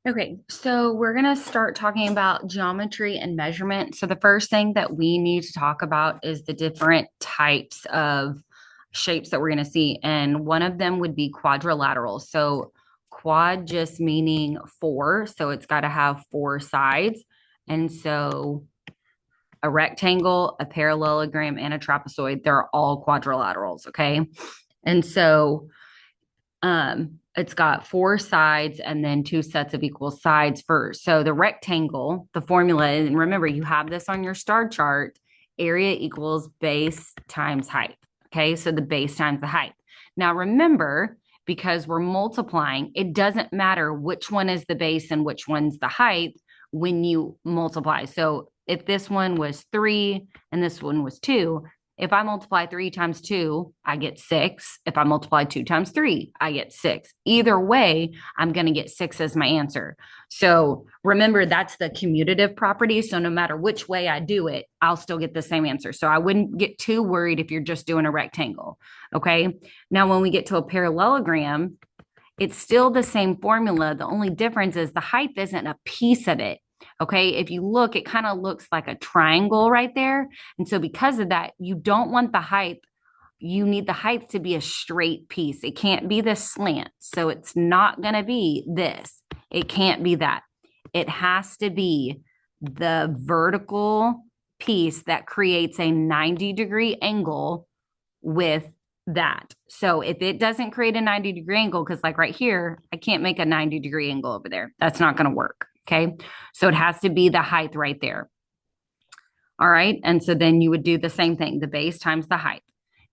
Okay, so we're going to start talking about geometry and measurement. So the first thing that we need to talk about is the different types of shapes that we're going to see. And one of them would be quadrilateral. So quad just meaning four. So it's got to have four sides. And so a rectangle, a parallelogram, and a trapezoid, they're all quadrilaterals. Okay. And so it's got four sides and then two sets of equal sides first. So the rectangle, the formula, and remember, you have this on your star chart, area equals base times height. Okay, so the base times the height. Now remember, because we're multiplying, it doesn't matter which one is the base and which one's the height when you multiply. So if this one was 3 and this one was 2, if I multiply 3 times 2, I get 6. If I multiply 2 times 3, I get 6. Either way, I'm going to get 6 as my answer. So remember, that's the commutative property. So no matter which way I do it, I'll still get the same answer. So I wouldn't get too worried if you're just doing a rectangle. Okay. Now, when we get to a parallelogram, it's still the same formula. The only difference is the height isn't a piece of it. Okay. If you look, it kind of looks like a triangle right there. And so because of that, you don't want the height. You need the height to be a straight piece. It can't be this slant. So it's not going to be this. It can't be that. It has to be the vertical piece that creates a 90-degree angle with that. So if it doesn't create a 90-degree angle, because like right here, I can't make a 90-degree angle over there. That's not going to work. Okay. So it has to be the height right there. All right. And so then you would do the same thing, the base times the height.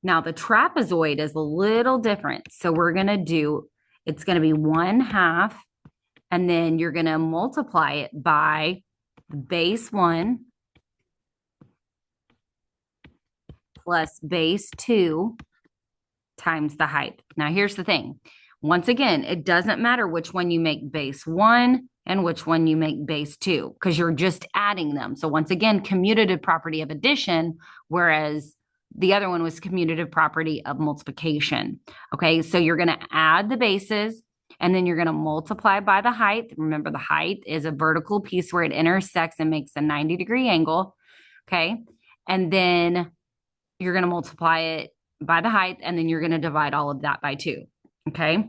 Now the trapezoid is a little different. So we're going to do, it's going to be 1/2, and then you're going to multiply it by base 1 plus base 2 times the height. Now here's the thing. Once again, it doesn't matter which one you make base 1 and which one you make base 2, because you're just adding them. So once again, commutative property of addition, whereas the other one was commutative property of multiplication. Okay, so you're going to add the bases and then you're going to multiply by the height. Remember, the height is a vertical piece where it intersects and makes a 90-degree angle. Okay, and then you're going to multiply it by the height, and then you're going to divide all of that by 2. Okay.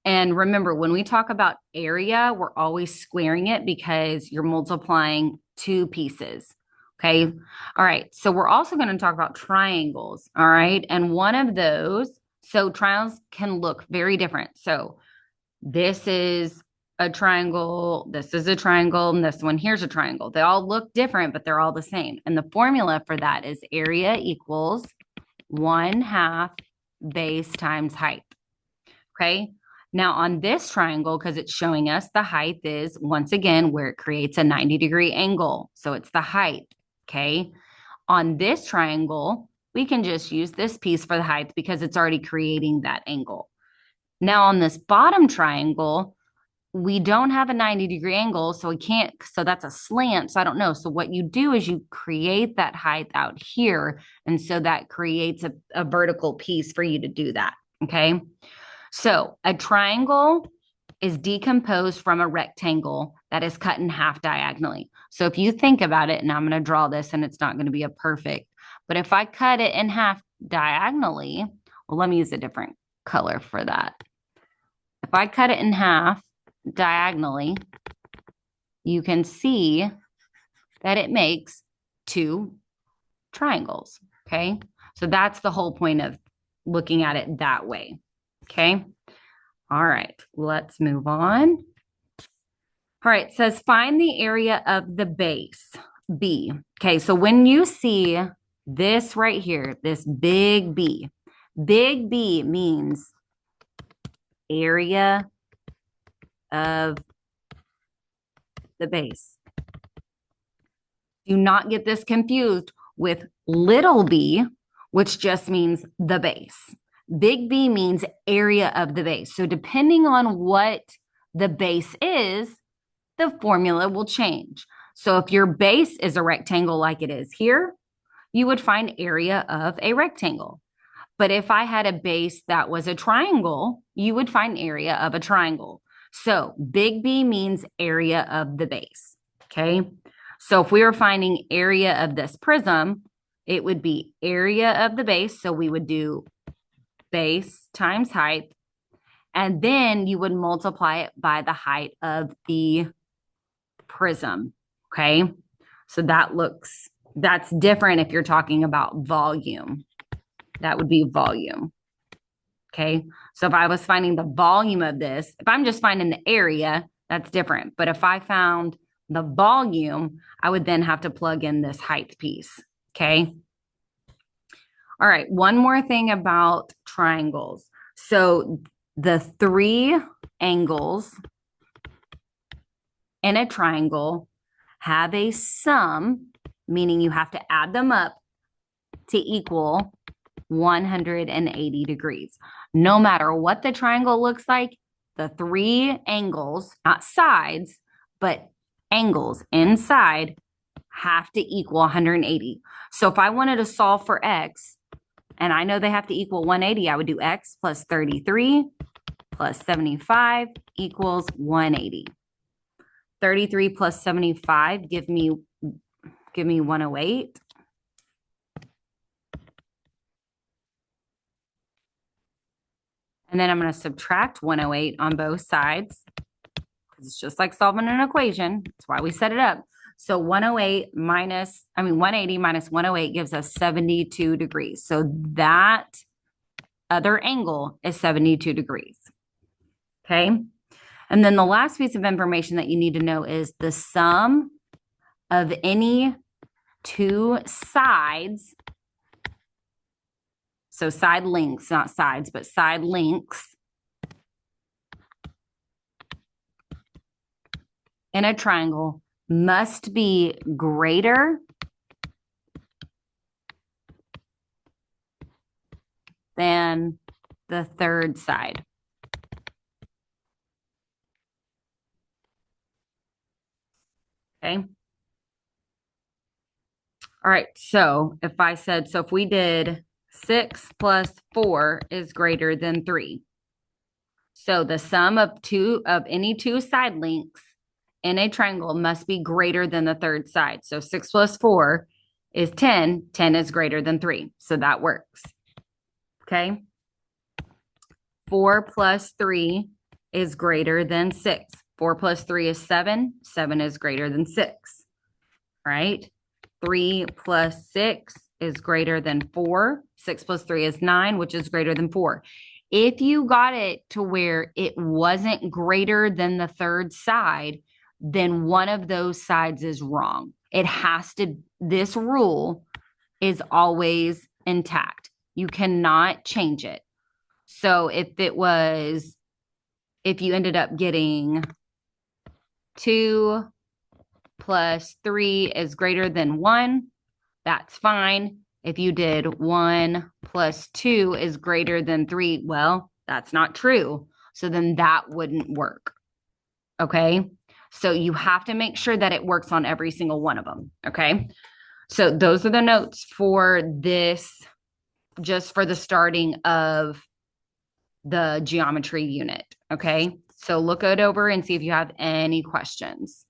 And remember, when we talk about area, we're always squaring it because you're multiplying two pieces. Okay. All right. So we're also going to talk about triangles. All right. And one of those, so triangles can look very different. So this is a triangle, this is a triangle, and this one here's a triangle. They all look different, but they're all the same. And the formula for that is area equals 1/2 base times height. Okay. Now on this triangle, because it's showing us the height is once again where it creates a 90-degree angle. So it's the height. Okay. On this triangle, we can just use this piece for the height because it's already creating that angle. Now on this bottom triangle, we don't have a 90-degree angle, so we can't, so that's a slant, so I don't know. So what you do is you create that height out here, and so that creates a vertical piece for you to do that, okay? So a triangle is decomposed from a rectangle that is cut in half diagonally. So if you think about it, and I'm going to draw this, and it's not going to be a perfect, but if I cut it in half diagonally, well, let me use a different color for that. If I cut it in half diagonally, you can see that it makes 2 triangles. Okay. So that's the whole point of looking at it that way. Okay. All right. Let's move on. All right. It says find the area of the base B. Okay. So when you see this right here, this big B means area of the base. Do not get this confused with little b, which just means the base. Big B means area of the base. So depending on what the base is, the formula will change. So if your base is a rectangle like it is here, you would find area of a rectangle. But if I had a base that was a triangle, you would find area of a triangle. So big B means area of the base. Okay. So if we were finding area of this prism, it would be area of the base. So we would do base times height. And then you would multiply it by the height of the prism. Okay. So that's different if you're talking about volume. That would be volume. Okay. So if I was finding the volume of this, if I'm just finding the area, that's different. But if I found the volume, I would then have to plug in this height piece. Okay. All right. One more thing about triangles. So the three angles in a triangle have a sum, meaning you have to add them up to equal 180 degrees. No matter what the triangle looks like, the three angles, not sides, but angles inside have to equal 180. So if I wanted to solve for x, and I know they have to equal 180, I would do x plus 33 plus 75 equals 180. 33 plus 75 give me 108. And then I'm going to subtract 108 on both sides because it's just like solving an equation. That's why we set it up. So 180 minus 108 gives us 72 degrees. So that other angle is 72 degrees. Okay. And then the last piece of information that you need to know is the sum of any two sides. So side lengths, not sides, but side lengths in a triangle must be greater than the third side. Okay. All right. So if we did 6 plus 4 is greater than 3. So the sum of any two side lengths in a triangle must be greater than the third side. So 6 plus 4 is 10. 10 is greater than 3. So that works. Okay. 4 plus 3 is greater than 6. 4 plus 3 is 7. 7 is greater than 6. Right? 3 plus 6 is greater than 4. 6 plus 3 is 9, which is greater than 4. If you got it to where it wasn't greater than the third side, then one of those sides is wrong. This rule is always intact. You cannot change it. So if you ended up getting 2 plus 3 is greater than 1, that's fine. If you did 1 plus 2 is greater than 3, well, that's not true. So then that wouldn't work. Okay. So you have to make sure that it works on every single one of them. Okay. So those are the notes for this, just for the starting of the geometry unit. Okay. So look it over and see if you have any questions.